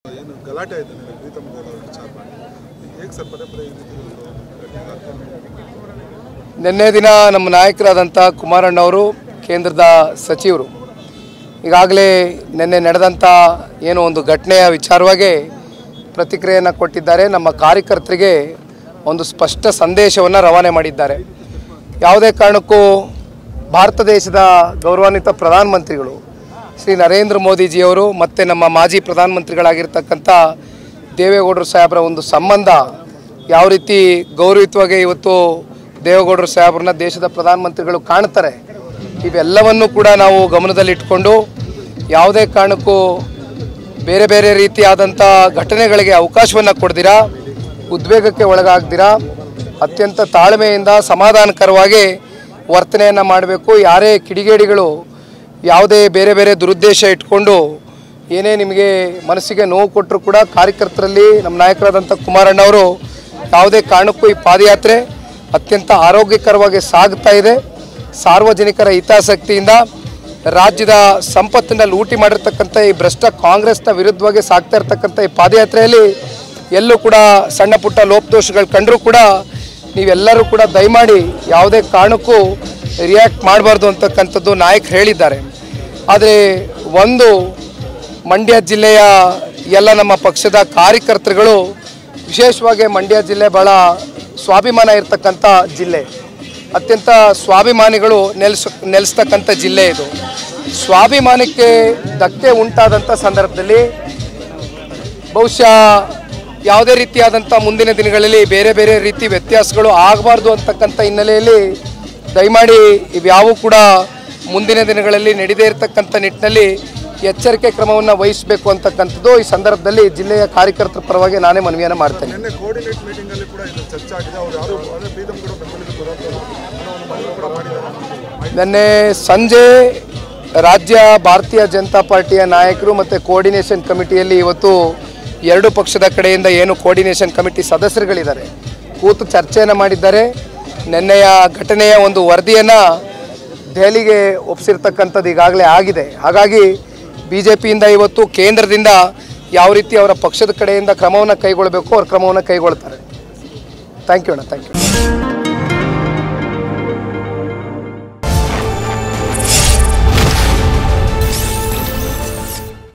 ಏನು ಗಲಾಟೆ ಆಯಿತು ಪ್ರೀತಮ್ ಗೌಡ ಅವರ ವಿಚಾರ ಮಾಡಿ ಹೇಗೆ ಸರ್ ಪದೇ ಪದೇ ನಿನ್ನೆ ದಿನ ನಮ್ಮ ನಾಯಕರಾದಂಥ ಕುಮಾರಣ್ಣವರು ಕೇಂದ್ರದ ಸಚಿವರು ಈಗಾಗಲೇ ನಿನ್ನೆ ನಡೆದಂಥ ಏನೋ ಒಂದು ಘಟನೆಯ ವಿಚಾರವಾಗಿ ಪ್ರತಿಕ್ರಿಯೆಯನ್ನು ಕೊಟ್ಟಿದ್ದಾರೆ. ನಮ್ಮ ಕಾರ್ಯಕರ್ತರಿಗೆ ಒಂದು ಸ್ಪಷ್ಟ ಸಂದೇಶವನ್ನು ರವಾನೆ ಮಾಡಿದ್ದಾರೆ. ಯಾವುದೇ ಕಾರಣಕ್ಕೂ ಭಾರತ ದೇಶದ ಗೌರವಾನ್ವಿತ ಪ್ರಧಾನಮಂತ್ರಿಗಳು ಶ್ರೀ ನರೇಂದ್ರ ಮೋದಿಜಿಯವರು ಮತ್ತು ನಮ್ಮ ಮಾಜಿ ಪ್ರಧಾನಮಂತ್ರಿಗಳಾಗಿರ್ತಕ್ಕಂಥ ದೇವೇಗೌಡರು ಸಾಹೇಬರ ಒಂದು ಸಂಬಂಧ ಯಾವ ರೀತಿ ಗೌರವಯುತವಾಗಿ ಇವತ್ತು ದೇವೇಗೌಡರು ಸಾಹೇಬ್ರನ್ನ ದೇಶದ ಪ್ರಧಾನಮಂತ್ರಿಗಳು ಕಾಣ್ತಾರೆ, ಇವೆಲ್ಲವನ್ನು ಕೂಡ ನಾವು ಗಮನದಲ್ಲಿಟ್ಕೊಂಡು ಯಾವುದೇ ಕಾರಣಕ್ಕೂ ಬೇರೆ ಬೇರೆ ರೀತಿಯಾದಂಥ ಘಟನೆಗಳಿಗೆ ಅವಕಾಶವನ್ನು ಕೊಡ್ದಿರಾ, ಉದ್ವೇಗಕ್ಕೆ ಒಳಗಾಗ್ದಿರಾ ಅತ್ಯಂತ ತಾಳ್ಮೆಯಿಂದ ಸಮಾಧಾನಕರವಾಗಿ ವರ್ತನೆಯನ್ನು ಮಾಡಬೇಕು. ಯಾರೇ ಕಿಡಿಗೇಡಿಗಳು ಯಾವುದೇ ಬೇರೆ ಬೇರೆ ದುರುದ್ದೇಶ ಇಟ್ಕೊಂಡು ಏನೇ ನಿಮಗೆ ಮನಸ್ಸಿಗೆ ನೋವು ಕೊಟ್ಟರು ಕೂಡ ಕಾರ್ಯಕರ್ತರಲ್ಲಿ ನಮ್ಮ ನಾಯಕರಾದಂಥ ಕುಮಾರಣ್ಣವರು ಯಾವುದೇ ಕಾರಣಕ್ಕೂ ಈ ಪಾದಯಾತ್ರೆ ಅತ್ಯಂತ ಆರೋಗ್ಯಕರವಾಗಿ ಸಾಗ್ತಾ ಇದೆ. ಸಾರ್ವಜನಿಕರ ಹಿತಾಸಕ್ತಿಯಿಂದ ರಾಜ್ಯದ ಸಂಪತ್ತನ್ನು ಲೂಟಿ ಮಾಡಿರ್ತಕ್ಕಂಥ ಈ ಭ್ರಷ್ಟ ಕಾಂಗ್ರೆಸ್ನ ವಿರುದ್ಧವಾಗಿ ಸಾಗ್ತಾ ಇರ್ತಕ್ಕಂಥ ಈ ಪಾದಯಾತ್ರೆಯಲ್ಲಿ ಎಲ್ಲೂ ಕೂಡ ಸಣ್ಣ ಪುಟ್ಟ ಲೋಪದೋಷಗಳು ಕಂಡರೂ ಕೂಡ ನೀವೆಲ್ಲರೂ ಕೂಡ ದಯಮಾಡಿ ಯಾವುದೇ ಕಾರಣಕ್ಕೂ ರಿಯಾಕ್ಟ್ ಮಾಡಬಾರ್ದು ಅಂತಕ್ಕಂಥದ್ದು ನಾಯಕರು ಹೇಳಿದ್ದಾರೆ. ಆದರೆ ಒಂದು ಮಂಡ್ಯ ಜಿಲ್ಲೆಯ ಎಲ್ಲ ನಮ್ಮ ಪಕ್ಷದ ಕಾರ್ಯಕರ್ತರುಗಳು, ವಿಶೇಷವಾಗಿ ಮಂಡ್ಯ ಜಿಲ್ಲೆ ಭಾಳ ಸ್ವಾಭಿಮಾನ ಇರತಕ್ಕಂಥ ಜಿಲ್ಲೆ, ಅತ್ಯಂತ ಸ್ವಾಭಿಮಾನಿಗಳು ನೆಲೆಸ್ತಕ್ಕಂಥ ಜಿಲ್ಲೆ ಇದು. ಸ್ವಾಭಿಮಾನಕ್ಕೆ ಧಕ್ಕೆ ಉಂಟಾದಂಥ ಸಂದರ್ಭದಲ್ಲಿ ಬಹುಶಃ ಯಾವುದೇ ರೀತಿಯಾದಂಥ ಮುಂದಿನ ದಿನಗಳಲ್ಲಿ ಬೇರೆ ಬೇರೆ ರೀತಿ ವ್ಯತ್ಯಾಸಗಳು ಆಗಬಾರ್ದು ಅಂತಕ್ಕಂಥ ಹಿನ್ನೆಲೆಯಲ್ಲಿ ದಯಮಾಡಿ ಇವ್ಯಾವೂ ಕೂಡ ಮುಂದಿನ ದಿನಗಳಲ್ಲಿ ನಡೆದೇ ಇರತಕ್ಕಂಥ ನಿಟ್ಟಿನಲ್ಲಿ ಎಚ್ಚರಿಕೆ ಕ್ರಮವನ್ನು ವಹಿಸಬೇಕು ಅಂತಕ್ಕಂಥದ್ದು ಈ ಸಂದರ್ಭದಲ್ಲಿ ಜಿಲ್ಲೆಯ ಕಾರ್ಯಕರ್ತರ ಪರವಾಗಿ ನಾನೇ ಮನವಿಯನ್ನು ಮಾಡ್ತೇನೆ. ನಿನ್ನೆ ಸಂಜೆ ರಾಜ್ಯ ಭಾರತೀಯ ಜನತಾ ಪಾರ್ಟಿಯ ನಾಯಕರು ಮತ್ತು ಕೋಆರ್ಡಿನೇಷನ್ ಕಮಿಟಿಯಲ್ಲಿ ಇವತ್ತು ಎರಡು ಪಕ್ಷದ ಕಡೆಯಿಂದ ಏನು ಕೋಆರ್ಡಿನೇಷನ್ ಕಮಿಟಿ ಸದಸ್ಯರುಗಳಿದ್ದಾರೆ ಕೂತು ಚರ್ಚೆಯನ್ನು ಮಾಡಿದ್ದಾರೆ. ನಿನ್ನೆಯ ಘಟನೆಯ ಒಂದು ವರದಿಯನ್ನು ದೆಹಲಿಗೆ ಒಪ್ಪಿಸಿರ್ತಕ್ಕಂಥದ್ದು ಈಗಾಗಲೇ ಆಗಿದೆ. ಹಾಗಾಗಿ BJPಯಿಂದ ಇವತ್ತು ಕೇಂದ್ರದಿಂದ ಯಾವ ರೀತಿ ಅವರ ಪಕ್ಷದ ಕಡೆಯಿಂದ ಕ್ರಮವನ್ನು ಕೈಗೊಳ್ಳಬೇಕು ಅವ್ರ ಕ್ರಮವನ್ನು ಕೈಗೊಳ್ತಾರೆ. ಥ್ಯಾಂಕ್ ಯು ಅಣ್ಣ, ಥ್ಯಾಂಕ್ ಯು.